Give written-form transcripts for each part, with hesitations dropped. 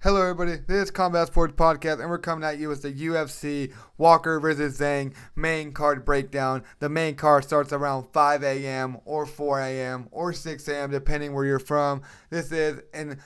Hello, everybody. This is Combat Sports Podcast, and we're coming at you with the UFC Walker versus Zhang main card breakdown. The main card starts around 5 a.m. or 4 a.m. or 6 a.m. depending where you're from. This is in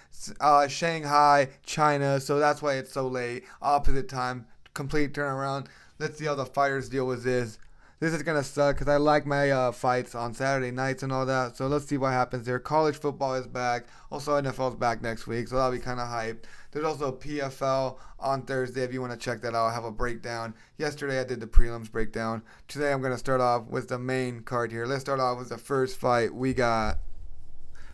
Shanghai, China, so that's why it's so late. Opposite time, complete turnaround. Let's see how the fighters deal with this. This is going to suck because I like my fights on Saturday nights and all that. So let's see what happens there. College football is back. Also, NFL is back next week, so that'll be kind of hype. There's also PFL on Thursday if you want to check that out. I have a breakdown. Yesterday I did the prelims breakdown. Today I'm going to start off with the main card here. Let's start off with the first fight.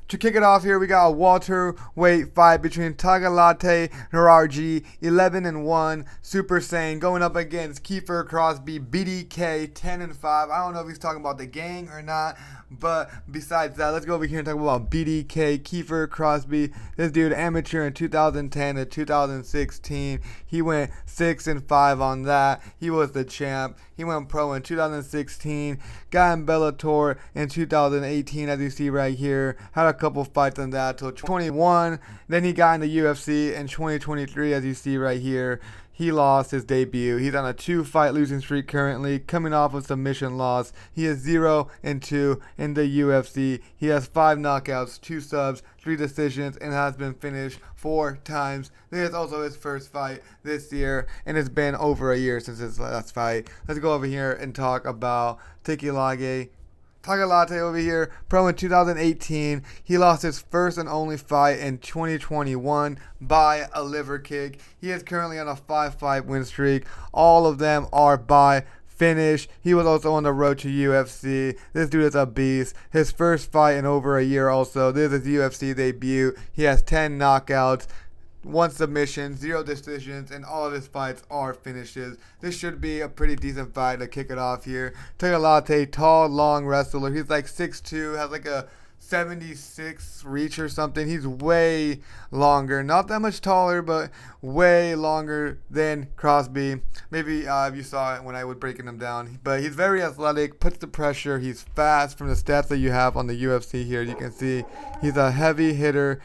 To kick it off here, we got a welterweight fight between Tagalate Nueraji, 11-1, Super Saiyan, going up against Kiefer Crosbie, BDK, 10-5. I don't know if he's talking about the gang or not, but besides that, let's go over here and talk about BDK, Kiefer Crosbie. This dude, amateur in 2010 to 2016. He went 6-5 on that. He was the champ. He went pro in 2016. Got in Bellator in 2018, as you see right here. Had a couple fights on that till 21. Then he got in the UFC in 2023, as you see right here. He lost his debut. He's on a 2-fight losing streak currently, coming off a submission loss. He is 0-2 in the UFC. He has 5 knockouts, 2 subs, 3 decisions, and has been finished 4 times. This is also his first fight this year, and it's been over a year since his last fight. Let's go over here and talk about Tagalate over here, pro in 2018. He lost his first and only fight in 2021 by a liver kick. He is currently on a 5-fight win streak. All of them are by finish. He was also on the road to UFC. This dude is a beast. His first fight in over a year also. This is his UFC debut. He has 10 knockouts, 1 submission, 0 decisions, and all of his fights are finishes. This should be a pretty decent fight to kick it off here. Tagalate, tall, long wrestler. He's like 6'2", has like a 76 reach or something. He's way longer. Not that much taller, but way longer than Crosbie. Maybe if you saw it when I was breaking him down. But he's very athletic, puts the pressure. He's fast from the stats that you have on the UFC here. You can see he's a heavy hitter.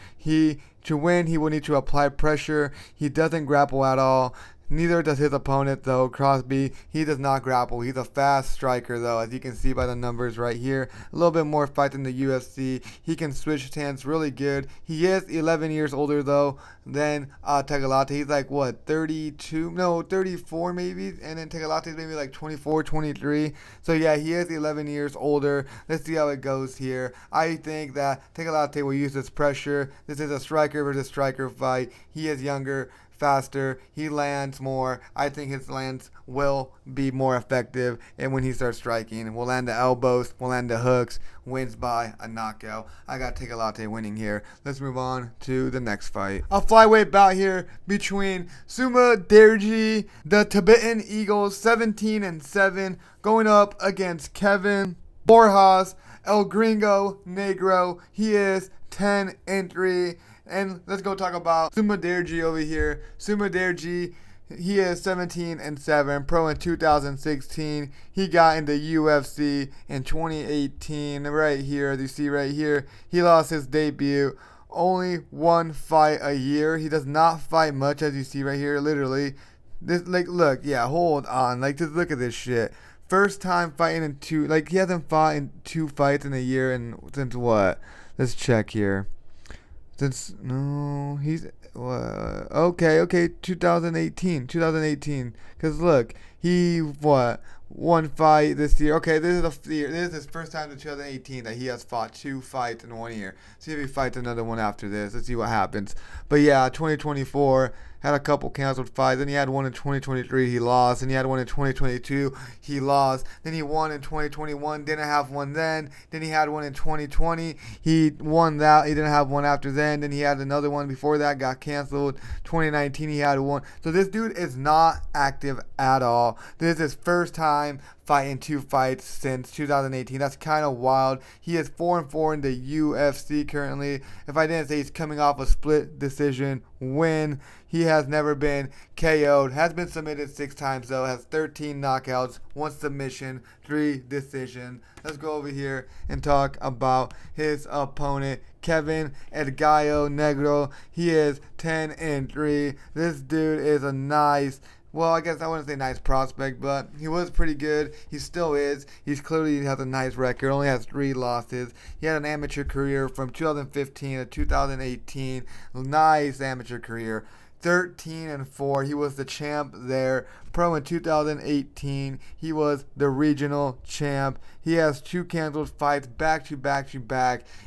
To win, he will need to apply pressure. He doesn't grapple at all. Neither does his opponent, though. Crosbie, he does not grapple. He's a fast striker, though, as you can see by the numbers right here. A little bit more fight than the UFC. He can switch stance really good. He is 11 years older, though, than Tagalate. He's like, 32? No, 34 maybe. And then Tagalate's maybe like 24, 23. So, yeah, he is 11 years older. Let's see how it goes here. I think that Tagalate will use this pressure. This is a striker versus striker fight. He is younger, faster, he lands more. I think his lands will be more effective, and when he starts striking, will land the elbows, will land the hooks, wins by a knockout. I got Tagalate winning here. Let's move on to the next fight. A flyweight bout here between Sumudaerji, the Tibetan Eagles, 17-7, going up against Kevin Borjas, El Gringo Negro. He is 10-3. And let's go talk about Sumudaerji over here. Sumudaerji, he is 17-7, pro in 2016. He got into UFC in 2018. Right here, as you see right here, he lost his debut. Only 1 fight a year. He does not fight much, as you see right here. Literally, this look, yeah, hold on, just look at this shit. First time fighting in 2, he hasn't fought in 2 fights in a year, and since what? Let's check here. Since he's okay, 2018, because look, he 1 fight this year. Okay, this is his first time in 2018 that he has fought 2 fights in 1 year. See if he fights another one after this. Let's see what happens. But yeah, 2024 had a couple canceled fights. Then he had one in 2023, he lost. Then he had one in 2022, he lost. Then he won in 2021, didn't have one then. Then he had one in 2020, he won that. He didn't have one after then. Then he had another one before that, got canceled. 2019, he had one. So this dude is not active at all. all. This is his first time fighting 2 fights since 2018. That's kind of wild. He is 4-4 in the UFC currently. If I didn't say he's coming off a split decision win, he has never been KO'd. Has been submitted 6 times though. Has 13 knockouts, 1 submission, 3 decisions. Let's go over here and talk about his opponent, Kevin El Gallo Negro. He is 10-3. This dude is a nice, well, I guess I wouldn't say nice prospect, but he was pretty good. He still is. He's clearly has a nice record. Only has 3 losses. He had an amateur career from 2015 to 2018. Nice amateur career. 13-4. He was the champ there. Pro in 2018. He was the regional champ. He has 2 canceled fights back to back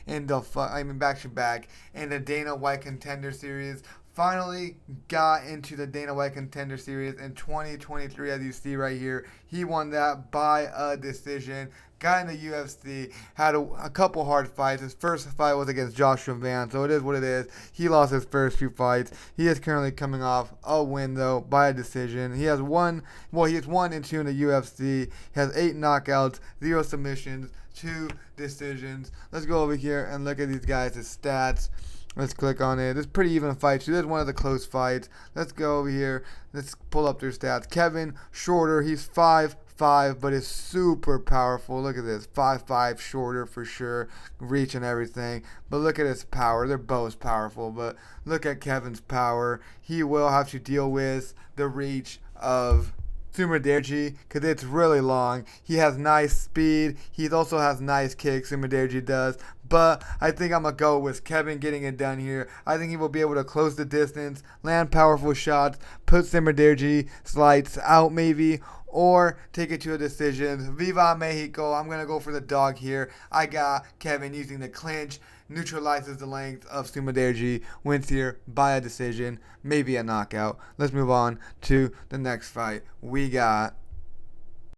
in the Dana White Contender Series. Finally got into the Dana White Contender Series in 2023, as you see right here. He won that by a decision. Got in the UFC, had a couple hard fights. His first fight was against Joshua Van, so it is what it is. He lost his first 2 fights. He is currently coming off a win, though, by a decision. He has 1 and 2 in the UFC. He has 8 knockouts, 0 submissions, 2 decisions. Let's go over here and look at these guys' stats. Let's click on it. It's pretty even fight. This is one of the close fights. Let's go over here. Let's pull up their stats. Kevin, shorter. He's 5'5", but is super powerful. Look at this. 5'5", shorter for sure. Reach and everything. But look at his power. They're both powerful. But look at Kevin's power. He will have to deal with the reach of Sumudaerji because it's really long. He has nice speed. He also has nice kicks. Sumudaerji does. But I think I'm going to go with Kevin getting it done here. I think he will be able to close the distance, land powerful shots, put Sumudaerji's lights out maybe, or take it to a decision. Viva Mexico. I'm going to go for the dog here. I got Kevin using the clinch. Neutralizes the length of Sumudaerji. Wins here by a decision. Maybe a knockout. Let's move on to the next fight. We got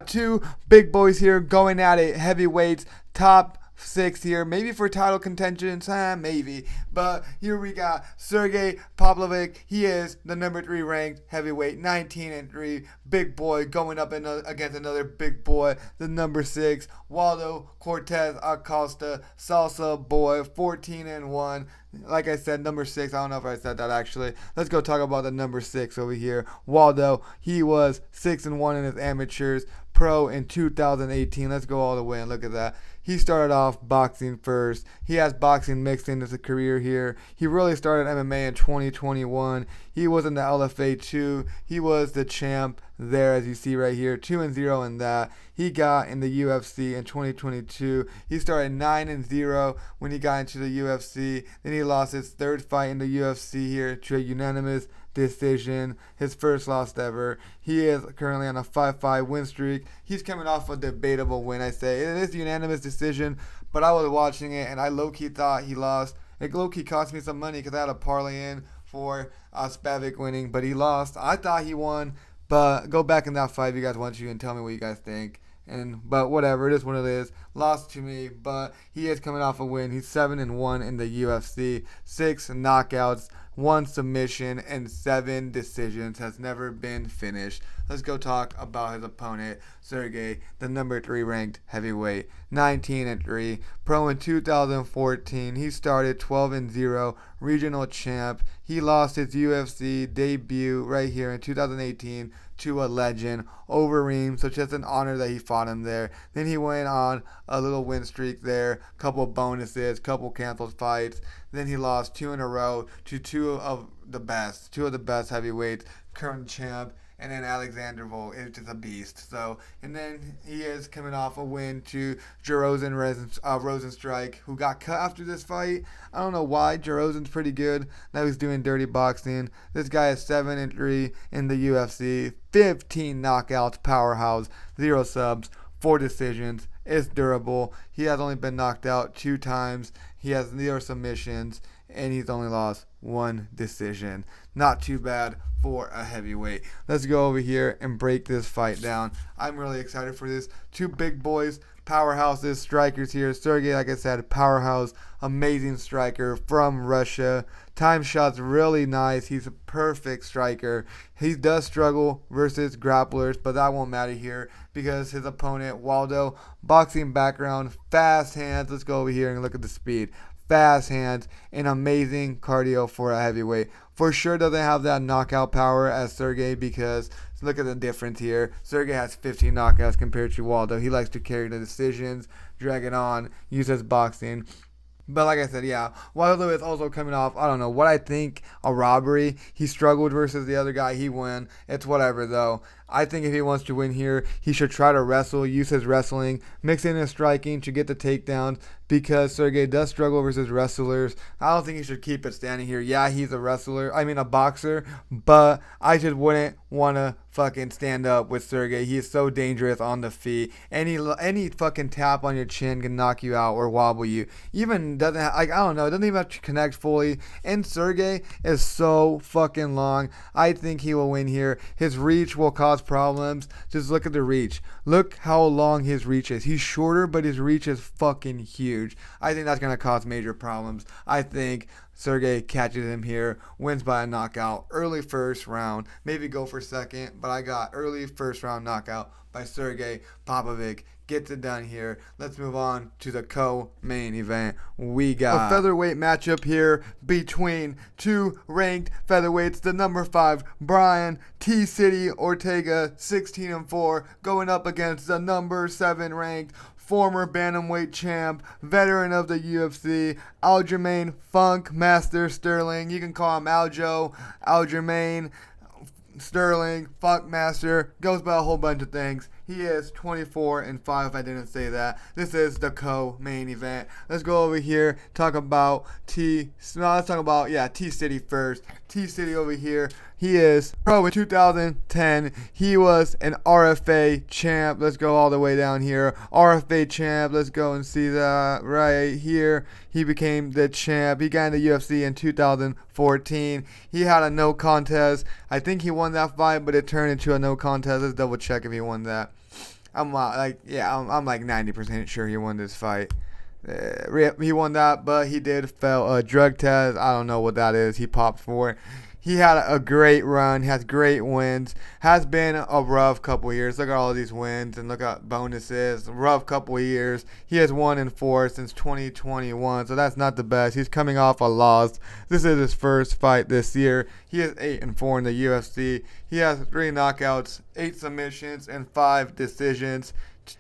2 big boys here going at it. Heavyweights. Top 6 here, maybe for title contention, maybe. But here we got Sergey Pavlovich. He is the number 3 ranked heavyweight, 19-3. Big boy going up against another big boy, the number 6, Waldo Cortez-Acosta, Salsa boy, 14-1. Like I said, number 6. I don't know if I said that actually. Let's go talk about the number 6 over here. Waldo, he was 6-1 in his amateurs. Pro in 2018. Let's go all the way and look at that. He started off boxing first. He has boxing mixed into his career here. He really started MMA in 2021. He was in the LFA 2. He was the champ there, as you see right here. 2-0 in that. He got in the UFC in 2022. He started 9-0 when he got into the UFC. Then he lost his 3rd fight in the UFC here to a unanimous decision, his first loss ever. He is currently on a 5-5 win streak. He's coming off a debatable win, I say. It is a unanimous decision, but I was watching it and I low-key thought he lost. It low-key cost me some money because I had a parlay in for Spavik winning, but he lost. I thought he won, but go back in that fight if you guys want to and tell me what you guys think. But whatever, it is what it is. Lost to me, but he is coming off a win. He's 7-1 in the UFC, 6 knockouts, 1 submission, and 7 decisions. Has never been finished. Let's go talk about his opponent, Sergey, the number 3 ranked heavyweight, 19-3. Pro in 2014. He started 12-0, regional champ. He lost his UFC debut right here in 2018 to a legend, Overeem, so just an honor that he fought him there. Then he went on a little win streak there, couple bonuses, couple canceled fights. Then he lost 2 in a row to two of the best heavyweights, current champ, and then Alexander Volk is just a beast. So, and then he is coming off a win to Rosenstrike, who got cut after this fight. I don't know why. Jarozen's pretty good. Now he's doing dirty boxing. This guy is 7-3 in the UFC, 15 knockouts, powerhouse, 0 subs, 4 decisions. Is durable. He has only been knocked out 2 times. He has 0 submissions, and he's only lost 1 decision. Not too bad for a heavyweight. Let's go over here and break this fight down. I'm really excited for this. 2 big boys powerhouses, strikers here. Sergey, like I said, powerhouse, amazing striker from Russia. Time shots really nice. He's a perfect striker. He does struggle versus grapplers, but that won't matter here because his opponent, Waldo, boxing background, fast hands. Let's go over here and look at the speed. Fast hands and amazing cardio for a heavyweight. For sure doesn't have that knockout power as Sergey because look at the difference here. Sergey has 15 knockouts compared to Waldo. He likes to carry the decisions, drag it on, use his boxing. But like I said, yeah, Waldo is also coming off, I don't know, what I think, a robbery. He struggled versus the other guy. He won. It's whatever, though. I think if he wants to win here, he should try to wrestle, use his wrestling, mix in his striking to get the takedowns because Sergey does struggle versus wrestlers. I don't think he should keep it standing here. Yeah, he's a boxer, but I just wouldn't want to fucking stand up with Sergey. He is so dangerous on the feet. Any fucking tap on your chin can knock you out or wobble you. Even doesn't have, it doesn't even have to connect fully. And Sergey is so fucking long. I think he will win here. His reach will cause problems. Just look at the reach. Look how long his reach is. He's shorter, but his reach is fucking huge. I think that's going to cause major problems. I think Sergey catches him here, wins by a knockout, early first round. Maybe go for second, but I got early first round knockout by Sergey Pavlovich. Gets it done here. Let's move on to the co-main event. We got a featherweight matchup here between two ranked featherweights. The number 5, Brian T-City Ortega, 16-4, going up against the number 7 ranked former bantamweight champ, veteran of the UFC, Aljamain Funk Master Sterling. You can call him Aljo, Aljamain Sterling, Funk Master, goes by a whole bunch of things. He is 24-5 if I didn't say that. This is the co-main event. Let's go over here, talk about T-City first. T-City over here. He is pro in 2010. He was an RFA champ. Let's go all the way down here. RFA champ. Let's go and see that right here. He became the champ. He got in the UFC in 2014. He had a no contest. I think he won that fight, but it turned into a no contest. Let's double check if he won that. I'm like 90% sure he won this fight. He won that, but he did fail a drug test. I don't know what that is. He popped for it. He had a great run, has great wins, has been a rough couple years. Look at all these wins and look at bonuses. Rough couple years. He has 1-4 since 2021, so that's not the best. He's coming off a loss. This is his first fight this year. He is 8-4 in the UFC. He has 3 knockouts, 8 submissions, and 5 decisions.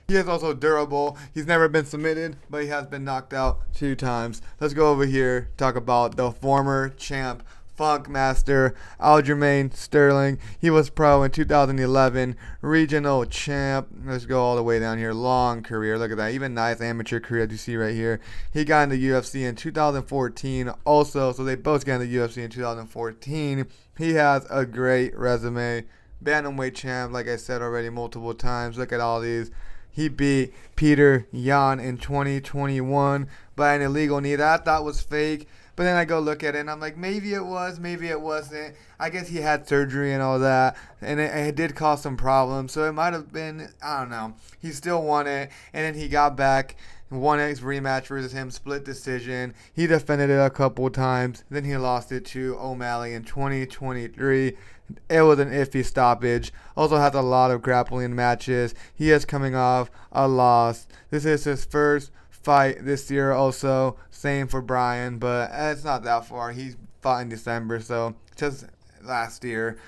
He is also durable. He's never been submitted, but he has been knocked out 2 times. Let's go over here, talk about the former champ, Funk Master, Aljamain Sterling. He was pro in 2011, regional champ. Let's go all the way down here. Long career. Look at that. Even nice amateur career, as you see right here. He got in the UFC in 2014 also, so they both got in the UFC in 2014. He has a great resume. Bantamweight champ, like I said already multiple times. Look at all these. He beat Peter Yan in 2021 by an illegal knee. That I thought was fake. But then I go look at it, and I'm like, maybe it was, maybe it wasn't. I guess he had surgery and all that, and it did cause some problems. So it might have been, I don't know. He still won it, and then he got back, won his rematch versus him, split decision. He defended it a couple times. Then he lost it to O'Malley in 2023. It was an iffy stoppage. Also has a lot of grappling matches. He is coming off a loss. This is his first fight this year also. Same for Brian, but it's not that far. He fought in December, so just last year.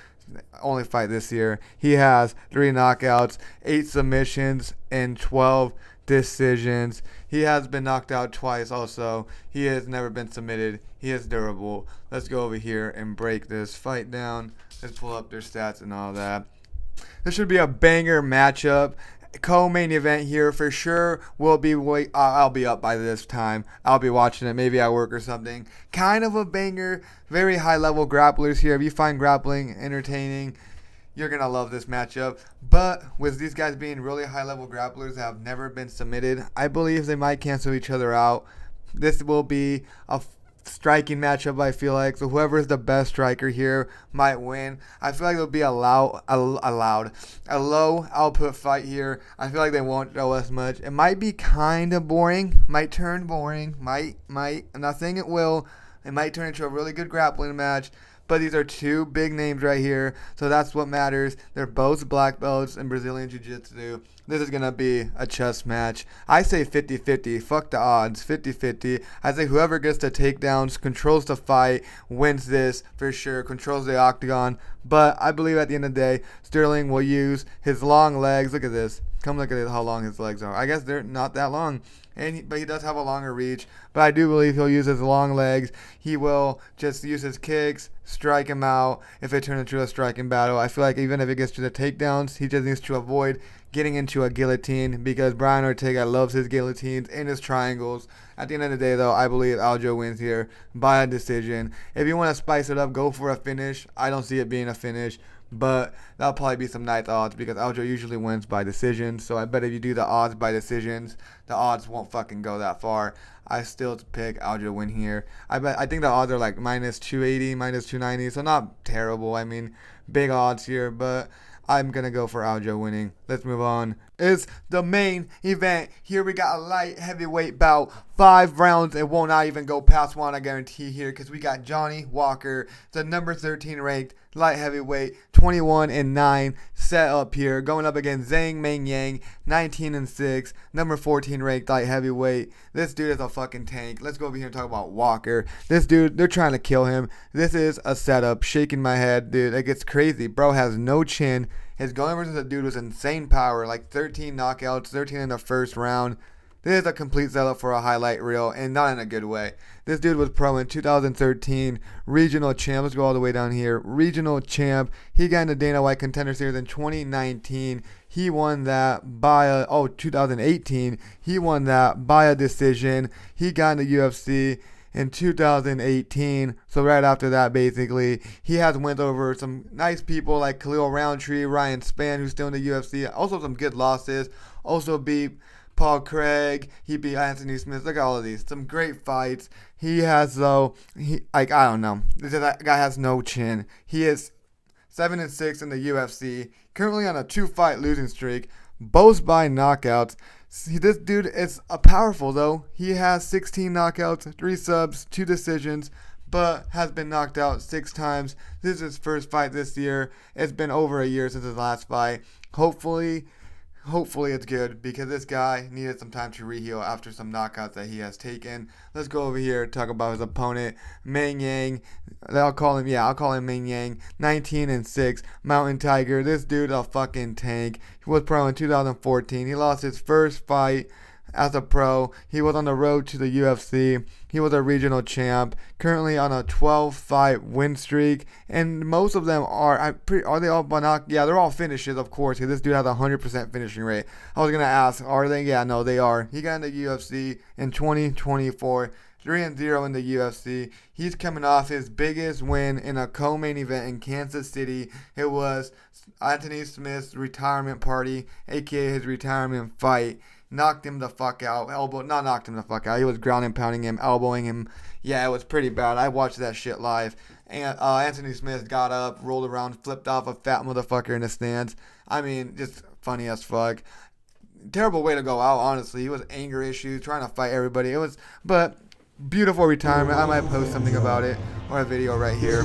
Only fight this year. He has 3 knockouts, 8 submissions, and 12 decisions. He has been knocked out twice also. He has never been submitted. He is durable. Let's go over here and break this fight down. Let's pull up their stats and all that. This should be a banger matchup. Co-main event here for sure. I'll be up by this time. I'll be watching it maybe at work or something. Kind of a banger. Very high level grapplers here. If you find grappling entertaining, you're gonna love this matchup. But with these guys being really high level grapplers that have never been submitted, I believe they might cancel each other out. This will be a striking matchup, I feel like. So whoever is the best striker here might win. I feel like it'll be a low output fight here. I feel like they won't throw us much. It might be kind of boring. Might turn boring. Might. I'm not saying it will. It might turn into a really good grappling match. But these are two big names right here, so that's what matters. They're both black belts in Brazilian Jiu-Jitsu. This is going to be a chess match. I say 50-50. Fuck the odds. 50-50. I say whoever gets the takedowns, controls the fight, wins this for sure, controls the octagon. But I believe at the end of the day, Sterling will use his long legs. Look at this. Come look at this, how long his legs are. I guess they're not that long, but he does have a longer reach. But I do believe he'll use his long legs. He will just use his kicks, strike him out if it turns into a striking battle. I feel like even if it gets to the takedowns, he just needs to avoid getting into a guillotine because Brian Ortega loves his guillotines and his triangles. At the end of the day, though, I believe Aljo wins here by a decision. If you want to spice it up, go for a finish. I don't see it being a finish, but that'll probably be some nice odds because Aljo usually wins by decision. So I bet if you do the odds by decisions, the odds won't fucking go that far. I still pick Aljo win here. I think the odds are like minus 280, minus 290, so not terrible. I mean, big odds here, but I'm going to go for Aljo winning. Let's move on. It's the main event. Here we got a light heavyweight bout. 5 rounds. It will not even go past 1, I guarantee here, because we got Johnny Walker, the number 13 ranked light heavyweight, 21-9, set up here, going up against Zhang Mengyang, 19-6, number 14 ranked light heavyweight. This dude is a fucking tank. Let's go over here and talk about Walker. This dude, they're trying to kill him. This is a setup. Shaking my head, dude. It gets crazy. Bro has no chin. His going versus the dude was insane power, like 13 knockouts, 13 in the first round. This is a complete setup for a highlight reel, and not in a good way. This dude was pro in 2013, regional champ. Let's go all the way down here. Regional champ. He got into Dana White Contender Series in 2019. He won that by 2018. He won that by a decision. He got into UFC in 2018. So right after that, basically, he has went over some nice people like Khalil Roundtree, Ryan Spann, who's still in the UFC. Also some good losses. Also beat Paul Craig. He beat Anthony Smith. Look at all of these. Some great fights. He has, though, I don't know. That guy has no chin. He is 7-6 in the UFC. Currently on a 2-fight losing streak. Both by knockouts. This dude is powerful, though. He has 16 knockouts, 3 subs, 2 decisions, but has been knocked out 6 times. This is his first fight this year. It's been over a year since his last fight. Hopefully it's good because this guy needed some time to reheal after some knockouts that he has taken. Let's go over here and talk about his opponent, Meng Yang. I'll call him Meng Yang. 19-6, Mountain Tiger. This dude a fucking tank. He was pro in 2014. He lost his first fight as a pro. He was on the road to the UFC. He was a regional champ. Currently on a 12-fight win streak, and most of them are they all by knock? Yeah, they're all finishes, of course, because this dude has a 100% finishing rate. I was gonna ask, are they? Yeah, no, they are. He got into UFC in 2024. 3-0 in the UFC. He's coming off his biggest win in a co-main event in Kansas City. It was Anthony Smith's retirement party, aka his retirement fight. Knocked him the fuck out. Not knocked him the fuck out. He was ground and pounding him, elbowing him. Yeah, it was pretty bad. I watched that shit live. And Anthony Smith got up, rolled around, flipped off a fat motherfucker in the stands. I mean, just funny as fuck. Terrible way to go out, honestly. He was anger issues, trying to fight everybody. But beautiful retirement. I might post something about it or a video right here.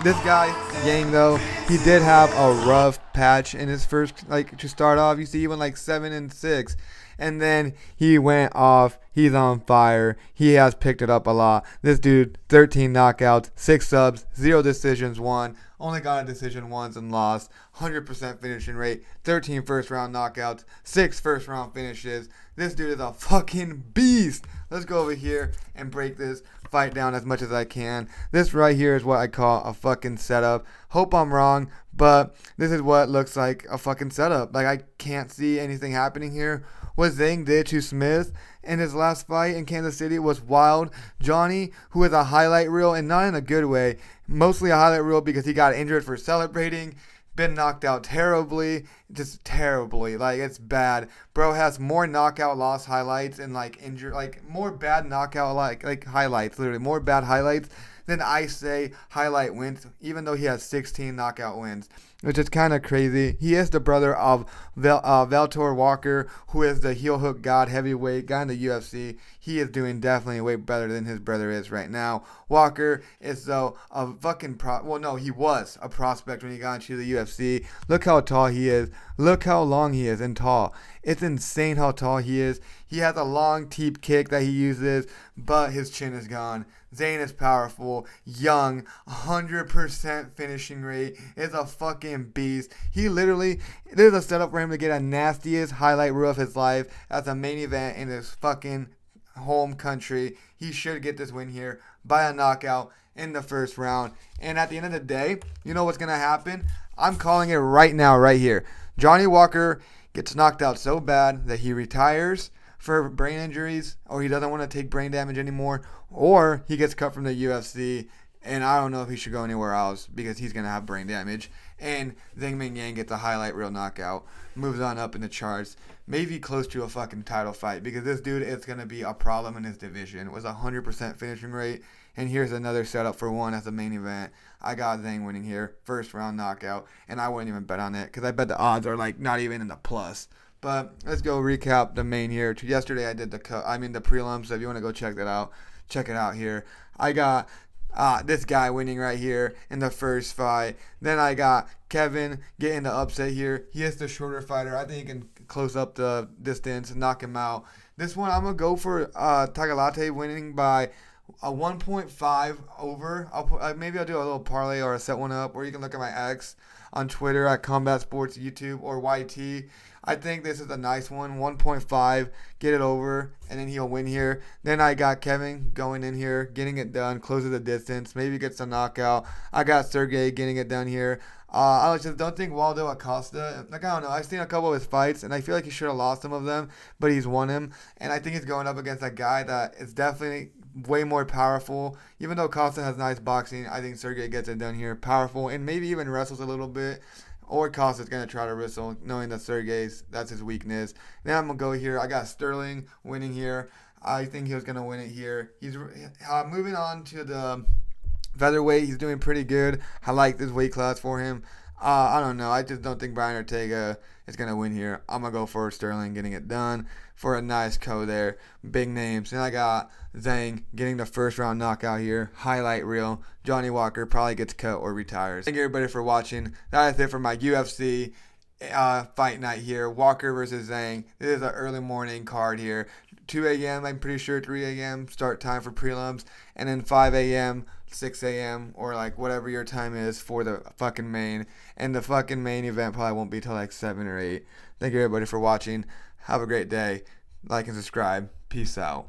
This guy, Yang, though, he did have a rough patch in his first, to start off. You see, he went 7-6. And then he went off. He's on fire. He has picked it up a lot. This dude, 13 knockouts, 6 subs, 0 decisions, 1. Only got a decision once and lost. 100% finishing rate. 13 first-round knockouts, 6 first-round finishes. This dude is a fucking beast. Let's go over here and break this fight down as much as I can. This right here is what I call a fucking setup. Hope I'm wrong, but this is what looks like a fucking setup. I can't see anything happening here. What Zhang did to Smith in his last fight in Kansas City was wild. Johnny, who is a highlight reel, and not in a good way, mostly a highlight reel because he got injured for celebrating, been knocked out terribly. just terribly. Like, it's bad. Bro has more knockout loss highlights and like injury, like more bad knockout like highlights, literally more bad highlights than I say highlight wins, even though he has 16 knockout wins, which is kind of crazy. He is the brother of Valtor Walker, who is the heel hook god heavyweight guy in the UFC. He is doing definitely way better than his brother is right now. Walker is though a fucking he was a prospect when he got into the UFC. Look how tall he is. Look how long he is and tall. It's insane how tall he is. He has a long teep kick that he uses, but his chin is gone. Zhang is powerful, young, 100% finishing rate, is a fucking beast. He literally, there's a setup for him to get a nastiest highlight reel of his life as a main event in his fucking home country. He should get this win here by a knockout in the first round. And at the end of the day, you know what's going to happen? I'm calling it right now, right here. Johnny Walker gets knocked out so bad that he retires for brain injuries, or he doesn't want to take brain damage anymore, or he gets cut from the UFC, and I don't know if he should go anywhere else because he's going to have brain damage. And Zhang Mingyang gets a highlight reel knockout, moves on up in the charts, maybe close to a fucking title fight, because this dude is going to be a problem in his division. It was 100% finishing rate, and here's another setup for one as a main event. I got Zhang winning here, first round knockout, and I wouldn't even bet on it because I bet the odds are like not even in the plus. But let's go recap the main here. Yesterday I did the prelims, so if you want to go check that out, check it out here. I got this guy winning right here in the first fight. Then I got Kevin getting the upset here. He is the shorter fighter. I think he can close up the distance and knock him out. This one I'm going to go for Tagalate winning by a 1.5 over. Maybe I'll do a little parlay or a set one up, or you can look at my X on Twitter at Combat Sports YouTube or YT. I think this is a nice one, 1.5, get it over, and then he'll win here. Then I got Kevin going in here, getting it done, closes the distance, maybe gets a knockout. I got Sergey getting it done here. I just don't think Waldo Acosta, I don't know, I've seen a couple of his fights, and I feel like he should have lost some of them, but he's won him. And I think he's going up against a guy that is definitely way more powerful. Even though Costa has nice boxing, I think Sergey gets it done here. Powerful, and maybe even wrestles a little bit. Or Costa's going to try to wrestle, knowing that Sergey's, that's his weakness. Then I'm going to go here. I got Sterling winning here. I think he was going to win it here. He's moving on to the featherweight. He's doing pretty good. I like this weight class for him. I don't know. I just don't think Brian Ortega is going to win here. I'm going to go for Sterling getting it done for a nice co there. Big names. And I got Zhang getting the first round knockout here. Highlight reel. Johnny Walker probably gets cut or retires. Thank you everybody for watching. That is it for my UFC fight night here. Walker versus Zhang. This is an early morning card here. 2 a.m. I'm pretty sure 3 a.m. start time for prelims. And then 5 a.m. 6 a.m. or like whatever your time is for the fucking main. And the fucking main event probably won't be till like 7 or 8. Thank you everybody for watching. Have a great day. Like and subscribe. Peace out.